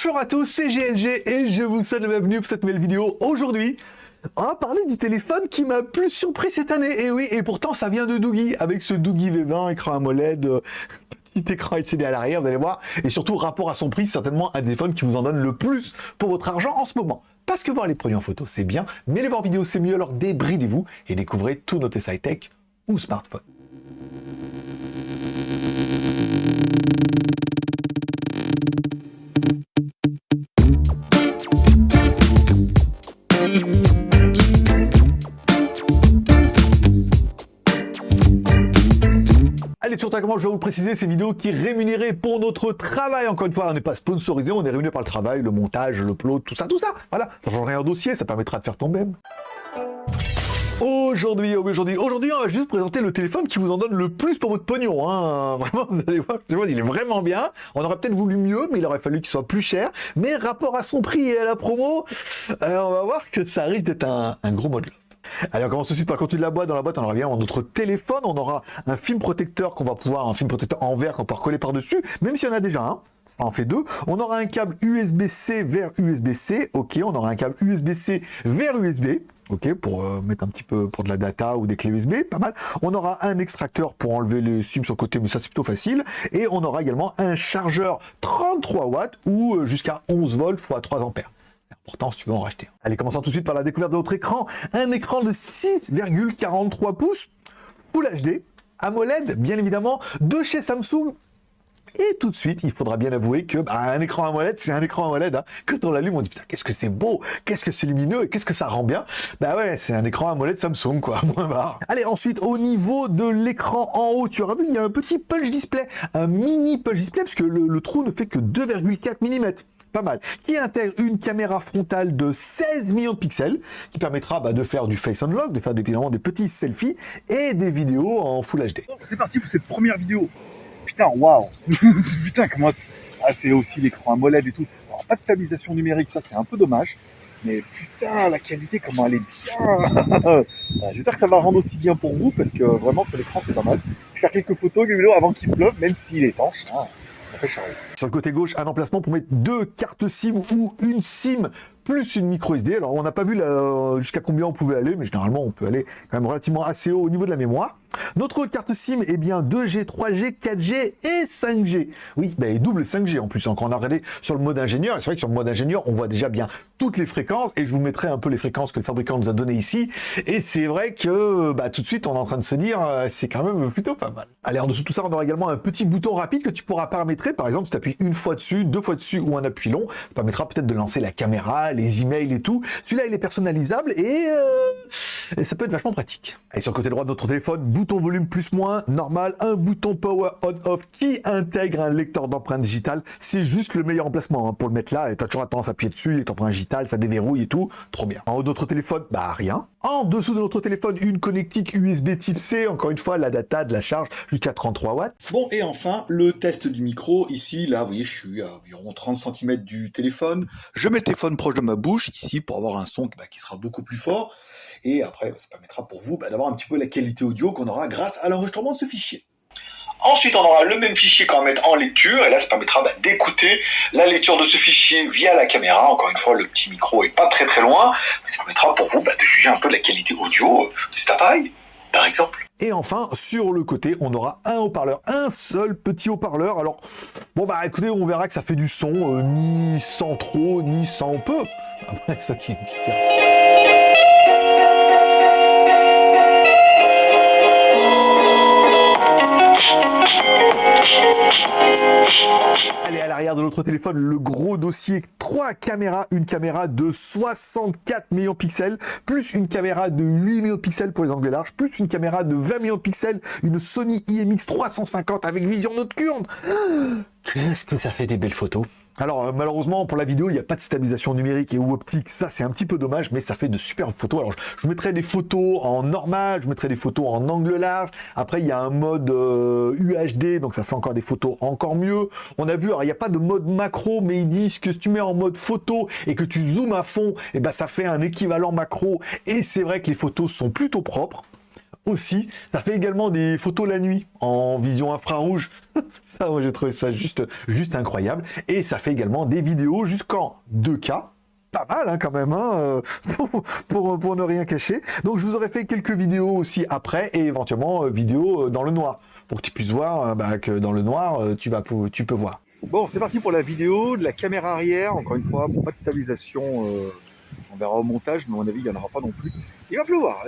Bonjour à tous, c'est GLG et je vous souhaite la bienvenue pour cette nouvelle vidéo. Aujourd'hui, on va parler du téléphone qui m'a plus surpris cette année. Et oui, et pourtant ça vient de Doogee, avec ce Doogee V20, écran AMOLED, petit écran LCD à l'arrière, vous allez voir. Et surtout, rapport à son prix, certainement un téléphone qui vous en donne le plus pour votre argent en ce moment. Parce que voir les produits en photo, c'est bien, mais les voir en vidéo, c'est mieux, alors débridez-vous et découvrez tous nos tests high-tech ou smartphones. Allez, surtout comment je vais vous préciser, ces vidéos qui est rémunérée pour notre travail. Encore une fois, on n'est pas sponsorisé, on est rémunéré par le travail, le montage, l'upload, tout ça. Voilà, ça change rien au dossier, ça permettra de faire tomber. Aujourd'hui, on va juste présenter le téléphone qui vous en donne le plus pour votre pognon. Hein. Vraiment, vous allez voir, il est vraiment bien. On aurait peut-être voulu mieux, mais il aurait fallu qu'il soit plus cher. Mais rapport à son prix et à la promo, on va voir que ça risque d'être un gros mode love. Allez, on commence tout de suite par le contenu de la boîte. Dans la boîte, on aura bien notre téléphone, on aura un film protecteur un film protecteur en verre qu'on peut recoller par-dessus, même s'il y en a déjà un. Ça en fait deux. On aura un câble USB-C vers USB-C. Ok, on aura un câble USB-C vers USB. Ok, pour mettre un petit peu pour de la data ou des clés USB, pas mal. On aura un extracteur pour enlever les SIM sur le côté, mais ça c'est plutôt facile. Et on aura également un chargeur 33 watts ou jusqu'à 11 volts x 3 ampères. Pourtant, si tu veux en racheter. Allez, commençons tout de suite par la découverte de notre écran. Un écran de 6,43 pouces, Full HD, AMOLED, bien évidemment, de chez Samsung. Et tout de suite, il faudra bien avouer que un écran AMOLED, c'est un écran AMOLED. Hein. Quand on l'allume, on dit putain, qu'est-ce que c'est beau, qu'est-ce que c'est lumineux et qu'est-ce que ça rend bien. Bah ouais, c'est un écran AMOLED Samsung, quoi. Moins barre. Allez, ensuite, au niveau de l'écran en haut, tu auras vu, il y a un petit punch display, un mini punch display, parce que le trou ne fait que 2,4 mm. Pas mal, qui intègre une caméra frontale de 16 millions de pixels, qui permettra de faire du face unlock, de faire des petits selfies et des vidéos en Full HD. C'est parti pour cette première vidéo. Putain, waouh. Putain, comment c'est aussi l'écran AMOLED et tout. Alors, pas de stabilisation numérique, ça c'est un peu dommage. Mais putain, la qualité, comment elle est bien. J'espère que ça va rendre aussi bien pour vous, parce que vraiment sur l'écran c'est pas mal. Je vais faire quelques photos, quelques vidéos avant qu'il pleuve, même s'il est étanche. Sur le côté gauche, un emplacement pour mettre 2 cartes SIM ou une SIM plus une micro SD. Alors on n'a pas vu jusqu'à combien on pouvait aller, mais généralement on peut aller quand même relativement assez haut au niveau de la mémoire. Notre carte SIM est bien 2G, 3G, 4G et 5G. Oui, et double 5G en plus. Quand on a regardé sur le mode ingénieur, et c'est vrai que sur le mode ingénieur, on voit déjà bien toutes les fréquences, et je vous mettrai un peu les fréquences que le fabricant nous a données ici. Et c'est vrai que tout de suite on est en train de se dire, c'est quand même plutôt pas mal. Allez, en dessous de tout ça, on aura également un petit bouton rapide que tu pourras paramétrer. Par exemple, tu appuies une fois dessus, 2 fois dessus ou un appui long. Ça permettra peut-être de lancer la caméra, les emails et tout. Celui-là, il est personnalisable et ça peut être vachement pratique. Allez, sur le côté droit de notre téléphone, bouton volume plus-moins, normal, un bouton power on-off qui intègre un lecteur d'empreintes digitales. C'est juste le meilleur emplacement pour le mettre là. Et tu as toujours tendance à appuyer dessus, les empreintes digitales, ça déverrouille et tout. Trop bien. En haut de notre téléphone, rien. En dessous de notre téléphone, une connectique USB type C. Encore une fois, la data de la charge jusqu'à 33 watts. Bon, et enfin, le test du micro. Ici, là, vous voyez, je suis à environ 30 cm du téléphone. Je mets le téléphone proche de ma bouche, ici, pour avoir un son qui sera beaucoup plus fort. Et après, ça permettra pour vous d'avoir un petit peu la qualité audio qu'on aura grâce à l'enregistrement de ce fichier. Ensuite, on aura le même fichier qu'on va mettre en lecture, et là, ça permettra d'écouter la lecture de ce fichier via la caméra. Encore une fois, le petit micro est pas très loin, mais ça permettra pour vous de juger un peu de la qualité audio de cet appareil, par exemple. Et enfin, sur le côté, on aura un haut-parleur, un seul petit haut-parleur. Alors, écoutez, on verra que ça fait du son, ni sans trop, ni sans peu. Après, ça qui est une petite... Allez, à l'arrière de notre téléphone, le gros dossier, 3 caméras, une caméra de 64 millions de pixels, plus une caméra de 8 millions de pixels pour les angles larges, plus une caméra de 20 millions de pixels, une Sony IMX 350 avec vision nocturne. Qu'est-ce que ça fait des belles photos. Alors malheureusement pour la vidéo il n'y a pas de stabilisation numérique et ou optique, ça c'est un petit peu dommage, mais ça fait de superbes photos. Alors je vous mettrai des photos en normal, je mettrai des photos en angle large, après il y a un mode UHD, donc ça fait encore des photos encore mieux. On a vu, alors il n'y a pas de mode macro, mais ils disent que si tu mets en mode photo et que tu zoomes à fond, et ça fait un équivalent macro, et c'est vrai que les photos sont plutôt propres. aussi. Ça fait également des photos la nuit en vision infrarouge. Ça, moi, j'ai trouvé ça juste incroyable. Et ça fait également des vidéos jusqu'en 2K. Pas mal hein, quand même, hein, pour ne rien cacher. Donc je vous aurais fait quelques vidéos aussi après et éventuellement vidéos dans le noir pour que tu puisses voir que dans le noir tu peux voir. Bon, c'est parti pour la vidéo de la caméra arrière. Encore une fois, pour pas de stabilisation, on verra au montage, mais à mon avis il n'y en aura pas non plus. Il va pleuvoir,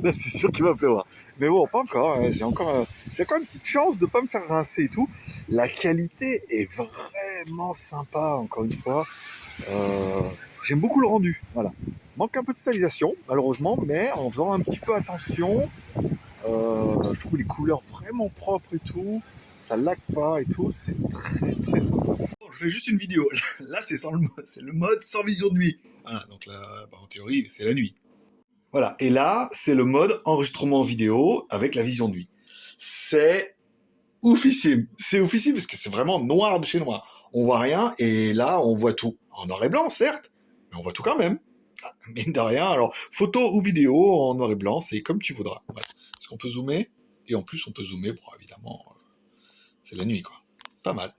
là c'est sûr qu'il va pleuvoir. Mais bon, pas encore, hein. J'ai encore une petite chance de pas me faire rincer et tout. La qualité est vraiment sympa, encore une fois. J'aime beaucoup le rendu, voilà. Manque un peu de stabilisation, malheureusement, mais en faisant un petit peu attention, je trouve les couleurs vraiment propres et tout, ça lag pas et tout, c'est très sympa. Je fais juste une vidéo, là c'est le mode sans vision de nuit. Voilà, donc là, en théorie, c'est la nuit. Voilà, et là, c'est le mode enregistrement vidéo avec la vision de nuit. C'est oufissime parce que c'est vraiment noir de chez noir. On voit rien, et là, on voit tout. En noir et blanc, certes, mais on voit tout quand même. Ah, mine de rien, alors, photo ou vidéo en noir et blanc, c'est comme tu voudras. Ouais. Parce qu'on peut zoomer, et en plus, on peut zoomer, bon, évidemment, c'est la nuit, quoi. Pas mal.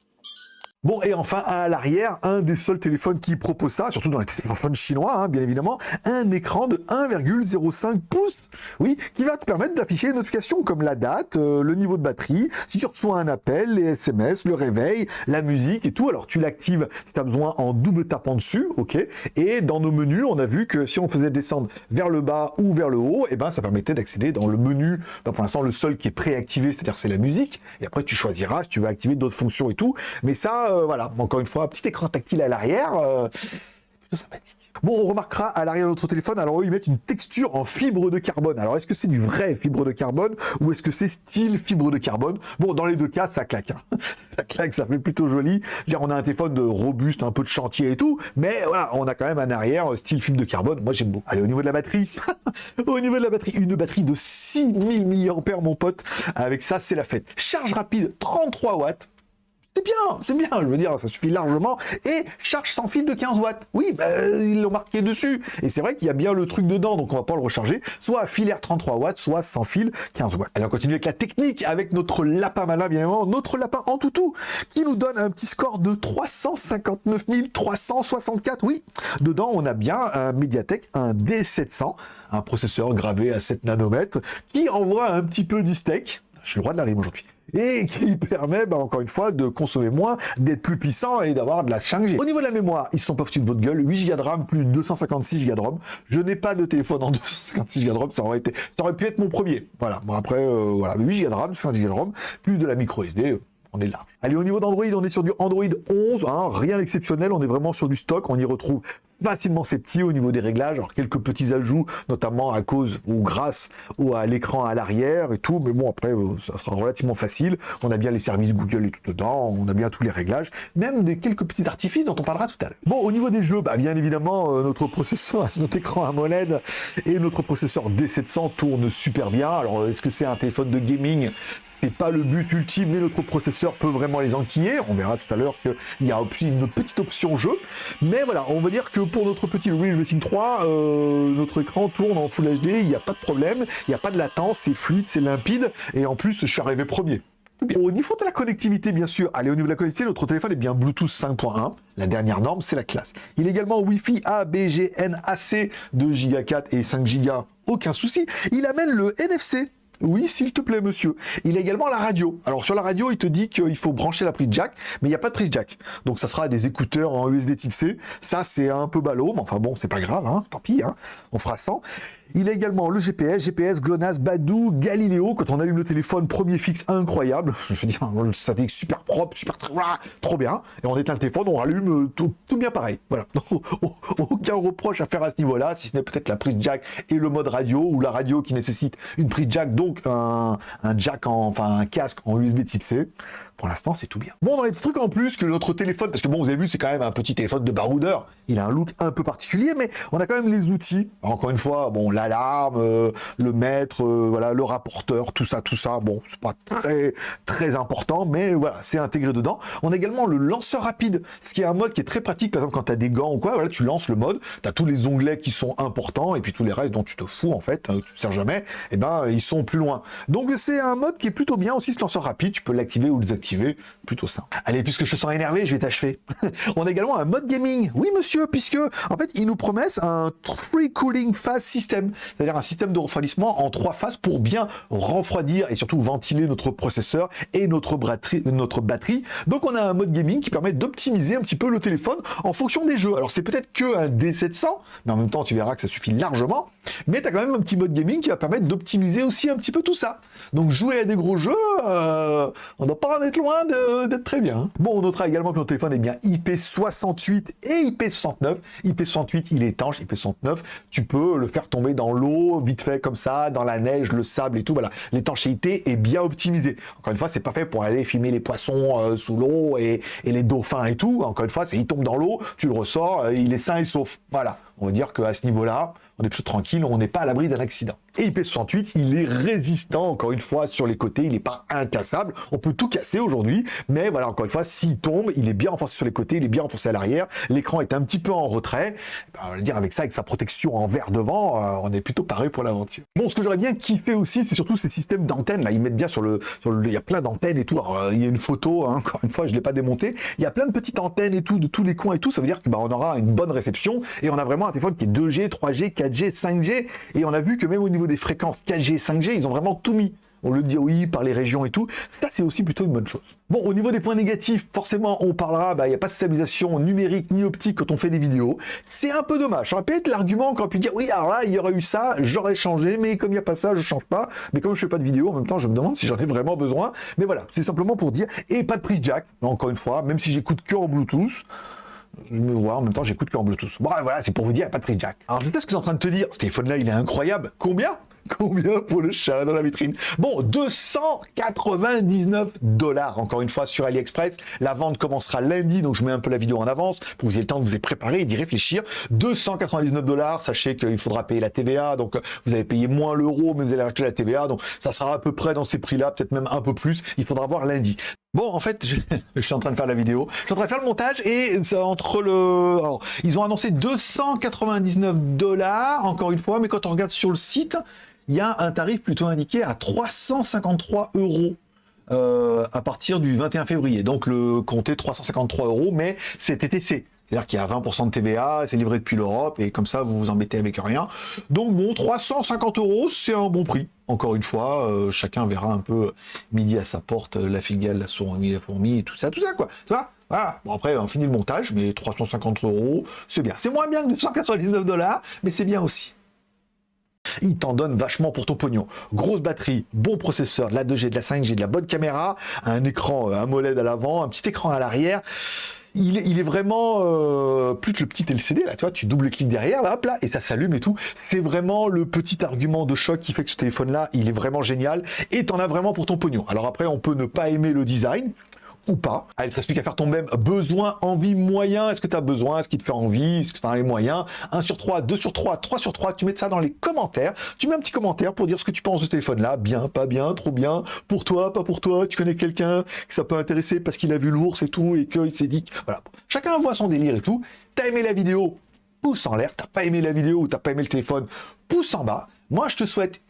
Bon, et enfin, à l'arrière, un des seuls téléphones qui propose ça, surtout dans les téléphones chinois, hein, bien évidemment, un écran de 1,05 pouces, oui, qui va te permettre d'afficher les notifications comme la date, le niveau de batterie, si tu reçois un appel, les SMS, le réveil, la musique et tout. Alors, tu l'actives si tu as besoin en double tapant dessus, ok. Et dans nos menus, on a vu que si on faisait descendre vers le bas ou vers le haut, et ben, ça permettait d'accéder dans le menu, pour l'instant, le seul qui est préactivé, c'est-à-dire c'est la musique. Et après, tu choisiras si tu veux activer d'autres fonctions et tout. Mais ça, voilà, encore une fois, un petit écran tactile à l'arrière, plutôt sympathique. Bon, on remarquera à l'arrière de notre téléphone, alors eux, ils mettent une texture en fibre de carbone. Alors, est-ce que c'est du vrai fibre de carbone ou est-ce que c'est style fibre de carbone? Bon, dans les deux cas, ça claque. Hein. Ça claque, ça fait plutôt joli. Dire, on a un téléphone de robuste, un peu de chantier et tout, mais voilà, on a quand même un arrière style fibre de carbone. Moi, j'aime beaucoup. Allez, au niveau de la batterie, une batterie de 6000 mAh, mon pote. Avec ça, c'est la fête. Charge rapide, 33 watts. C'est bien, je veux dire, ça suffit largement. Et charge sans fil de 15 watts. Oui, ils l'ont marqué dessus. Et c'est vrai qu'il y a bien le truc dedans, donc on va pas le recharger. Soit à filaire 33 watts, soit sans fil 15 watts. Allez, on continue avec la technique, avec notre lapin malin, bien évidemment, notre lapin en toutou, qui nous donne un petit score de 359 364. Oui, dedans, on a bien un Mediatek, un D700, un processeur gravé à 7 nanomètres, qui envoie un petit peu du steak. Je suis le roi de la rime aujourd'hui. Et qui permet, encore une fois, de consommer moins, d'être plus puissant et d'avoir de la 5G. Au niveau de la mémoire, ils se sont pas foutus de votre gueule, 8 Go de RAM plus 256 Go de ROM. Je n'ai pas de téléphone en 256 Go de ROM, ça aurait pu être mon premier. Voilà, bon après, voilà, 8 Go de RAM, 5 Go de ROM, plus de la micro SD, on est là. Allez, au niveau d'Android, on est sur du Android 11, hein, rien d'exceptionnel, on est vraiment sur du stock, on y retrouve facilement ces petits au niveau des réglages, alors quelques petits ajouts, notamment à cause ou grâce à l'écran à l'arrière et tout, mais bon après ça sera relativement facile, on a bien les services Google et tout dedans, on a bien tous les réglages, même des quelques petits artifices dont on parlera tout à l'heure. Bon, au niveau des jeux, bien évidemment, notre processeur, notre écran AMOLED et notre processeur D700 tournent super bien. Alors est-ce que c'est un téléphone de gaming? C'est pas le but ultime, mais notre processeur peut vraiment les enquiller. On verra tout à l'heure qu'il y a aussi une petite option jeu. Mais voilà, on va dire que pour notre petit Real Racing 3, notre écran tourne en Full HD, il n'y a pas de problème, il n'y a pas de latence, c'est fluide, c'est limpide, et en plus, je suis arrivé premier. Au niveau de la connectivité, bien sûr, allez, au niveau de la connectivité, notre téléphone est bien Bluetooth 5.1. La dernière norme, c'est la classe. Il est également Wi-Fi A, B, G, N, AC, 2 Go 4 et 5 Go, aucun souci. Il amène le NFC. Oui, s'il te plaît, monsieur. Il a également la radio. Alors, sur la radio, il te dit qu'il faut brancher la prise jack, mais il n'y a pas de prise jack. Donc, ça sera des écouteurs en USB type C. Ça, c'est un peu ballot, mais enfin bon, c'est pas grave, hein. Tant pis, hein. On fera sans. Il a également le GPS, GLONASS, Badoo, Galileo. Quand on allume le téléphone, premier fixe incroyable. Je veux dire, le satellite super propre, trop bien. Et on éteint le téléphone, on rallume, tout bien pareil. Voilà. Aucun reproche à faire à ce niveau-là, si ce n'est peut-être la prise jack et le mode radio, ou la radio qui nécessite une prise jack, donc un jack, un casque en USB type C. Pour l'instant, c'est tout bien. Bon, dans les petits trucs en plus que notre téléphone, parce que bon, vous avez vu, c'est quand même un petit téléphone de baroudeur. Il a un look un peu particulier, mais on a quand même les outils. Encore une fois, bon, là, l'alarme, le maître, voilà, le rapporteur, tout ça. Bon, c'est pas très important, mais voilà, c'est intégré dedans. On a également le lanceur rapide, ce qui est un mode qui est très pratique, par exemple quand tu as des gants ou quoi, voilà, tu lances le mode, tu as tous les onglets qui sont importants, et puis tous les restes dont tu te fous en fait, tu ne sers jamais, et ben ils sont plus loin. Donc c'est un mode qui est plutôt bien aussi, ce lanceur rapide, tu peux l'activer ou le désactiver, plutôt simple. Allez, puisque je sens énervé, je vais t'achever. On a également un mode gaming, oui monsieur, puisque en fait ils nous promettent un free cooling phase system, c'est-à-dire un système de refroidissement en 3 phases pour bien refroidir et surtout ventiler notre processeur et notre batterie. Donc on a un mode gaming qui permet d'optimiser un petit peu le téléphone en fonction des jeux. Alors c'est peut-être que un D700, mais en même temps tu verras que ça suffit largement, mais tu as quand même un petit mode gaming qui va permettre d'optimiser aussi un petit peu tout ça. Donc jouer à des gros jeux, on doit pas en être loin d'être très bien. Bon, on notera également que notre téléphone est bien IP68 et IP69. IP68 il est étanche, IP69 tu peux le faire tomber dans l'eau vite fait comme ça, dans la neige, le sable et tout, voilà. L'étanchéité est bien optimisée. Encore une fois, c'est pas fait pour aller filmer les poissons sous l'eau et les dauphins et tout. Encore une fois, il tombe dans l'eau, tu le ressors, il est sain et sauf. Voilà. On va dire qu'à ce niveau-là, on est plutôt tranquille, on n'est pas à l'abri d'un accident. Et IP68, il est résistant, encore une fois, sur les côtés, il n'est pas incassable. On peut tout casser aujourd'hui, mais voilà, encore une fois, s'il tombe, il est bien renforcé sur les côtés, il est bien renforcé à l'arrière, l'écran est un petit peu en retrait. Ben, on va dire, avec ça, avec sa protection en verre devant, on est plutôt paré pour l'aventure. Bon, ce que j'aurais bien kiffé aussi, c'est surtout ces systèmes d'antennes, là, ils mettent bien il y a plein d'antennes et tout. Alors, il y a une photo, hein, encore une fois, je ne l'ai pas démonté. Il y a plein de petites antennes et tout, de tous les coins et tout, ça veut dire que on aura une bonne réception et on a vraiment un téléphone qui est 2G, 3G, 4G, 5G, et on a vu que même au niveau des fréquences 4G, 5G, ils ont vraiment tout mis. On le dit oui par les régions et tout, ça c'est aussi plutôt une bonne chose. Bon, au niveau des points négatifs, forcément on parlera, il n'y a pas de stabilisation numérique ni optique quand on fait des vidéos. C'est un peu dommage, ça aurait pu être l'argument qu'on a pu dire oui, alors là il y aurait eu ça, j'aurais changé, mais comme il n'y a pas ça, je change pas. Mais comme je fais pas de vidéo, en même temps je me demande si j'en ai vraiment besoin. Mais voilà, c'est simplement pour dire, et pas de prise jack, encore une fois, même si j'écoute que en Bluetooth. En même temps, j'écoute qu'en Bluetooth. Bon, voilà, c'est pour vous dire, il n'y a pas de prise jack. Alors, je sais ce que tu es en train de te dire. Ce téléphone-là, il est incroyable. Combien pour le chat dans la vitrine? Bon, 299 $. Encore une fois, sur AliExpress. La vente commencera lundi, donc je mets un peu la vidéo en avance pour que vous ayez le temps de vous y préparer et d'y réfléchir. 299 $. Sachez qu'il faudra payer la TVA. Donc, vous allez payer moins l'euro, mais vous allez acheter la TVA. Donc, ça sera à peu près dans ces prix-là, peut-être même un peu plus. Il faudra voir lundi. Bon, en fait, je suis en train de faire la vidéo, je suis en train de faire le montage et ça, alors, ils ont annoncé 299 $, encore une fois, mais quand on regarde sur le site, il y a un tarif plutôt indiqué à 353 € à partir du 21 février. Donc, comptez 353 €, mais c'est TTC. C'est-à-dire qu'il y a 20% de TVA, c'est livré depuis l'Europe, et comme ça, vous vous embêtez avec rien. Donc bon, 350 €, c'est un bon prix. Encore une fois, chacun verra un peu midi à sa porte, la figale, la souris, la fourmi, et tout ça, quoi. Tu vois? Voilà. Bon, après, on finit le montage, mais 350 €, c'est bien. C'est moins bien que 299 $, mais c'est bien aussi. Il t'en donne vachement pour ton pognon. Grosse batterie, bon processeur, de la 2G, de la 5G, de la bonne caméra, un écran AMOLED à l'avant, un petit écran à l'arrière. Il est vraiment plus que le petit LCD là, tu vois, tu double-cliques derrière là, hop là, et ça s'allume et tout. C'est vraiment le petit argument de choc qui fait que ce téléphone là, il est vraiment génial et t'en as vraiment pour ton pognon. Alors après, on peut ne pas aimer le design ou pas. Allez, il te reste plus qu'à faire ton même besoin, envie, moyen. Est-ce que tu as besoin? Est-ce qu'il te fait envie? Est-ce que tu as les moyens? 1 sur 3, 2 sur 3, 3 sur 3. Tu mets ça dans les commentaires. Tu mets un petit commentaire pour dire ce que tu penses de ce téléphone-là. Bien, pas bien, trop bien. Pour toi, pas pour toi. Tu connais quelqu'un que ça peut intéresser parce qu'il a vu l'ours et tout et qu'il s'est dit... Voilà. Chacun voit son délire et tout. T'as aimé la vidéo? Pouce en l'air. T'as pas aimé la vidéo ou t'as pas aimé le téléphone? Pouce en bas. Moi, je te souhaite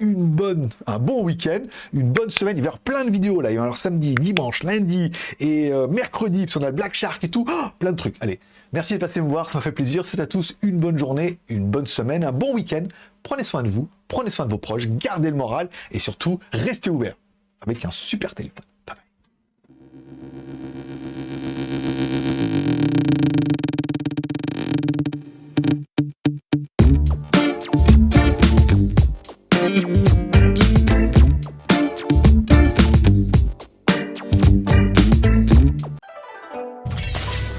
un bon week-end, une bonne semaine. Il va y avoir plein de vidéos là. Il va y avoir samedi, dimanche, lundi et mercredi, parce qu'on a le Black Shark et tout. Oh, plein de trucs. Allez, merci de passer me voir. Ça m'a fait plaisir. C'est à tous une bonne journée, une bonne semaine, un bon week-end. Prenez soin de vous, prenez soin de vos proches, gardez le moral et surtout, restez ouverts avec un super téléphone. Bye bye.